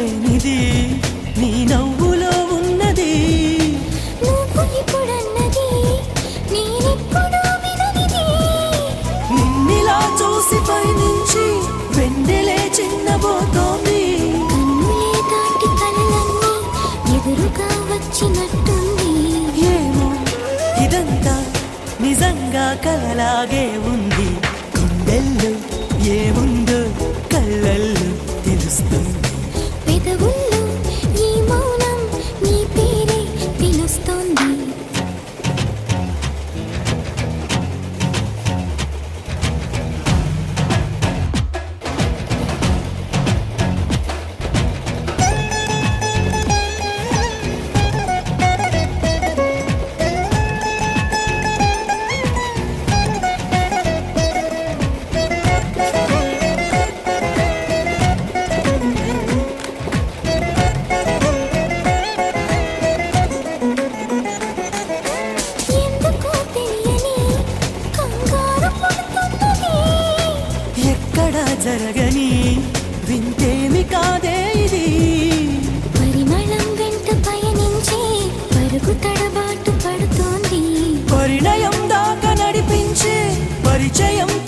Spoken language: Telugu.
లేనిది నీ నవ్వులో ఉన్నది. నువ్వు ఇప్పుడన్నది నేనెప్పుడు విననిది. నిన్నిలా చూసి పైనుంచి వెన్నెలే చిన్నబోతోంది. కన్నులే దాటి కలలన్నీ ఎదురుగా వచ్చినట్టుంది. ఏమో ఇదంతా నిజంగా కలలాగే ఉంది. గుండెల్లో ఏముందో కళ్ళల్లో తెలుస్తుంది. పెదవుల్లో ఈ మౌనం నీ పేరే పిలుస్తోంది. ఎందుకో తెలియని కంగారు పడుతున్నది. ఎక్కడా జరగని వింతేమి కాదే ఇది. పరిమళం వెంట